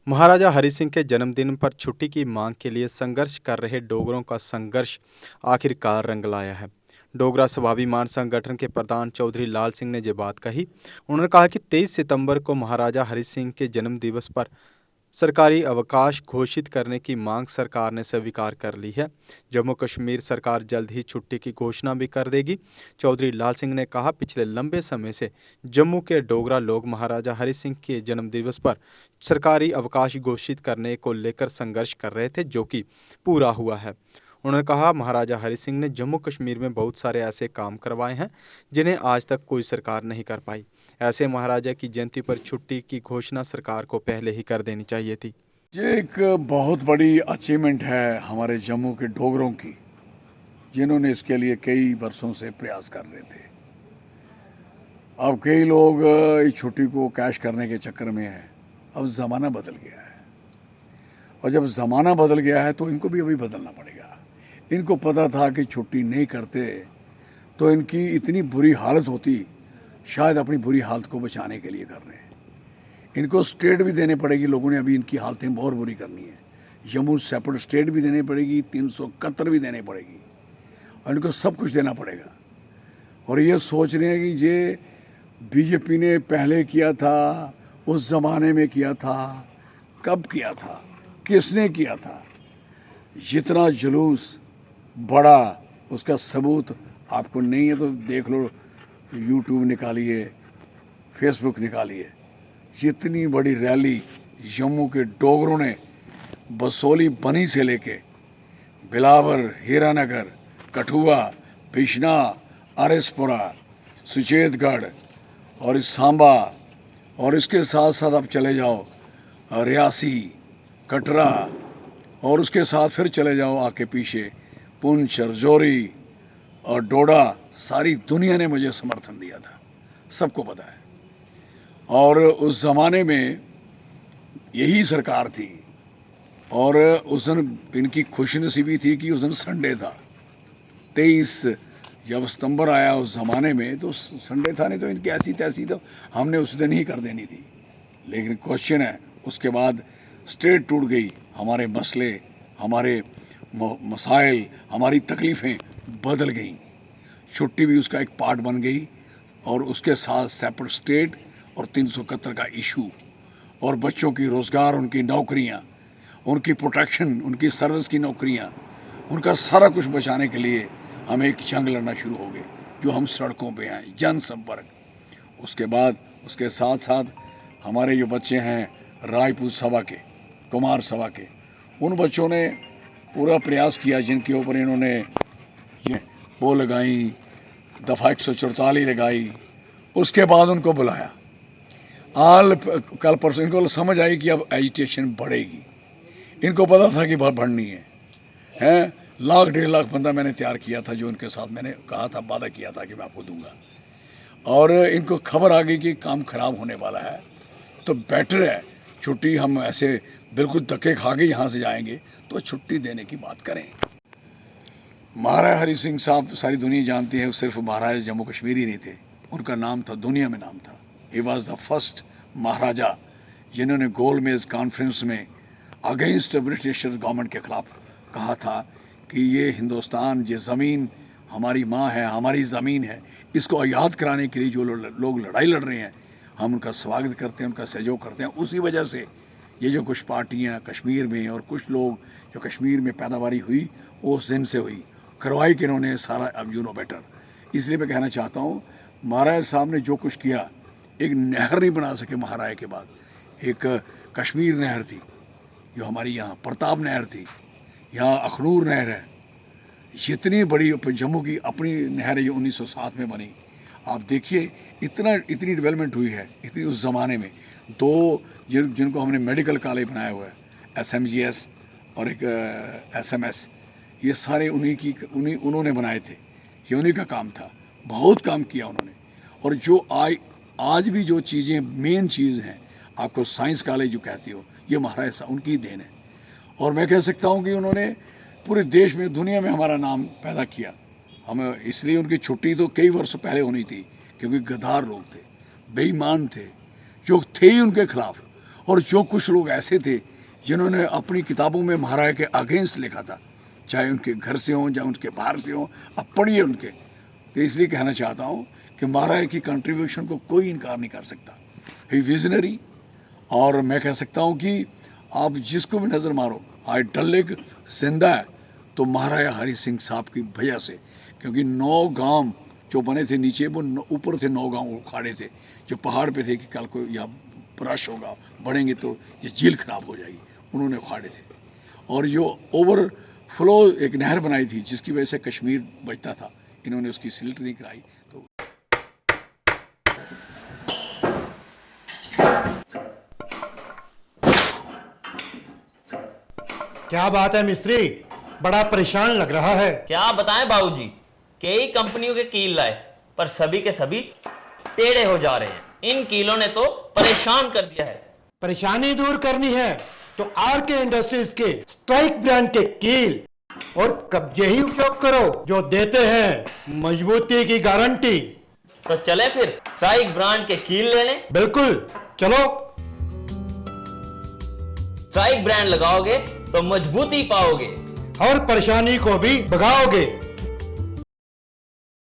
महाराजा हरि सिंह के जन्मदिन पर छुट्टी की मांग के लिए संघर्ष कर रहे डोगरों का संघर्ष आखिरकार रंग लाया है। डोगरा स्वाभिमान संगठन के प्रधान चौधरी लाल सिंह ने ये बात कही। उन्होंने कहा कि 23 सितंबर को महाराजा हरि सिंह के जन्म दिवस पर सरकारी अवकाश घोषित करने की मांग सरकार ने स्वीकार कर ली है। जम्मू कश्मीर सरकार जल्द ही छुट्टी की घोषणा भी कर देगी। चौधरी लाल सिंह ने कहा, पिछले लंबे समय से जम्मू के डोगरा लोग महाराजा हरि सिंह के जन्म दिवस पर सरकारी अवकाश घोषित करने को लेकर संघर्ष कर रहे थे, जो कि पूरा हुआ है। उन्होंने कहा, महाराजा हरि सिंह ने जम्मू कश्मीर में बहुत सारे ऐसे काम करवाए हैं जिन्हें आज तक कोई सरकार नहीं कर पाई। ऐसे महाराजा की जयंती पर छुट्टी की घोषणा सरकार को पहले ही कर देनी चाहिए थी। ये एक बहुत बड़ी अचीवमेंट है हमारे जम्मू के डोगरों की, जिन्होंने इसके लिए कई वर्षों से प्रयास कर रहे थे। अब कई लोग इस छुट्टी को कैश करने के चक्कर में हैं। अब ज़माना बदल गया है, और जब ज़माना बदल गया है तो इनको भी अभी बदलना पड़ेगा। इनको पता था कि छुट्टी नहीं करते तो इनकी इतनी बुरी हालत होती, शायद अपनी बुरी हालत को बचाने के लिए कर रहे हैं। इनको स्टेट भी देने पड़ेगी, लोगों ने अभी इनकी हालतें बहुत बुरी करनी है। जम्मू सेपरेट स्टेट भी देनी पड़ेगी, 371 भी देनी पड़ेगी, और इनको सब कुछ देना पड़ेगा। और ये सोच रहे हैं कि ये बीजेपी ने पहले किया था, उस ज़माने में किया था, कब किया था, किसने किया था। जितना जुलूस बड़ा, उसका सबूत आपको नहीं है तो देख लो, यूट्यूब निकालिए, फेसबुक निकालिए। जितनी बड़ी रैली जम्मू के डोगरों ने बसोली बनी से लेके बिलावर, हीरानगर, कठुआ, बिश्ना, आरएसपुरा, सुचेतगढ़ और सांबा, और इसके साथ साथ आप चले जाओ रियासी, कटरा, और उसके साथ फिर चले जाओ आके पीछे पुंछ, रजौरी और डोडा। सारी दुनिया ने मुझे समर्थन दिया था, सबको पता है। और उस ज़माने में यही सरकार थी, और उस दिन इनकी खुशनसीबी थी कि उस दिन संडे था। 23 जब सितंबर आया उस ज़माने में तो संडे था, नहीं तो इनकी ऐसी तैसी तो हमने उस दिन ही कर देनी थी। लेकिन क्वेश्चन है, उसके बाद स्टेट टूट गई, हमारे मसले, हमारे मसाइल, हमारी तकलीफ़ें बदल गईं। छुट्टी भी उसका एक पार्ट बन गई, और उसके साथ सेपरेट स्टेट और 371 का इशू, और बच्चों की रोज़गार, उनकी नौकरियां, उनकी प्रोटेक्शन, उनकी सर्विस की नौकरियां, उनका सारा कुछ बचाने के लिए हम एक जंग लड़ना शुरू हो गए, जो हम सड़कों पे हैं, जनसंपर्क। उसके बाद उसके साथ साथ हमारे जो बच्चे हैं राजपूत सभा के, कुमार सभा के, उन बच्चों ने पूरा प्रयास किया, जिनके ऊपर इन्होंने ये वो लगाई, दफ़ा 144 लगाई। उसके बाद उनको बुलाया, कल परसों इनको समझ आई कि अब एजिटेशन बढ़ेगी। इनको पता था कि बढ़नी है। 1 डेढ़ लाख बंदा मैंने तैयार किया था, जो उनके साथ मैंने कहा था, वादा किया था कि मैं आपको दूंगा। और इनको खबर आ गई कि काम खराब होने वाला है, तो बेटर है छुट्टी, हम ऐसे बिल्कुल धक्के खा के यहाँ से जाएंगे तो छुट्टी देने की बात करें। महाराजा हरि सिंह साहब सारी दुनिया जानती है, सिर्फ महाराजा जम्मू कश्मीर ही नहीं थे, उनका नाम था, दुनिया में नाम था। ही वॉज द फर्स्ट महाराजा जिन्होंने गोलमेज कॉन्फ्रेंस में अगेंस्ट ब्रिटिश गवर्नमेंट के ख़िलाफ़ कहा था कि ये हिंदुस्तान, ये ज़मीन हमारी माँ है, हमारी ज़मीन है। इसको याद कराने के लिए जो लोग लड़ाई लड़ रहे हैं, हम उनका स्वागत करते हैं, उनका सहयोग करते हैं। उसी वजह से ये जो कुछ पार्टियाँ कश्मीर में और कुछ लोग जो कश्मीर में पैदावारी हुई, वो उस दिन से हुई, करवाई कि इन्होंने सारा, अब यू नो बेटर। इसलिए मैं कहना चाहता हूँ, महाराज साहब ने जो कुछ किया, एक नहर नहीं बना सके महाराजा के बाद। एक कश्मीर नहर थी, जो हमारी यहाँ प्रताप नहर थी, यहाँ अखनूर नहर है, जितनी बड़ी जम्मू की अपनी नहर है जो 1907 में बनी। आप देखिए इतनी डेवलपमेंट हुई है, इतनी उस ज़माने में। दो जिनको हमने मेडिकल कॉलेज बनाया हुआ है, SMGS और एक SMS, ये सारे उन्होंने बनाए थे, ये उन्हीं का काम था। बहुत काम किया उन्होंने। और जो आज भी जो चीज़ें मेन चीज़ हैं, आपको साइंस कॉलेज जो कहती हो, ये महाराजा उनकी देन है। और मैं कह सकता हूँ कि उन्होंने पूरे देश में, दुनिया में हमारा नाम पैदा किया। हम इसलिए उनकी छुट्टी तो कई वर्ष पहले होनी थी, क्योंकि गद्दार लोग थे, बेईमान थे, जो थे ही उनके खिलाफ, और जो कुछ लोग ऐसे थे जिन्होंने अपनी किताबों में महाराजा के अगेंस्ट लिखा था, चाहे उनके घर से हों या उनके बाहर से हों, अब पढ़िए उनके। तो इसलिए कहना चाहता हूँ कि महाराजा की कंट्रीब्यूशन को कोई इनकार नहीं कर सकता। ही विजनरी, और मैं कह सकता हूँ कि आप जिसको भी नज़र मारो, आज डल लेक जिंदा है तो महाराजा हरि सिंह साहब की वजह से, क्योंकि 9 गांव जो बने थे नीचे, वो ऊपर थे 9 गांव उखाड़े थे जो पहाड़ पे थे कि कल को या ब्रश होगा, बढ़ेंगे तो ये झील खराब हो जाएगी, उन्होंने उखाड़े थे। और जो ओवर फ्लो एक नहर बनाई थी जिसकी वजह से कश्मीर बचता था, इन्होंने उसकी सिल्ट नहीं कराई। तो क्या बात है मिस्त्री, बड़ा परेशान लग रहा है। क्या बताएं बाबूजी, कई कंपनियों के कील लाए पर सभी के सभी टेढ़े हो जा रहे हैं। इन कीलों ने तो परेशान कर दिया है। परेशानी दूर करनी है तो आरके इंडस्ट्रीज के स्ट्राइक ब्रांड के कील और कब्जे ही उपयोग करो, जो देते हैं मजबूती की गारंटी। तो चले फिर स्ट्राइक ब्रांड के कील ले लें। बिल्कुल, चलो। स्ट्राइक ब्रांड लगाओगे तो मजबूती पाओगे और परेशानी को भी भगाओगे।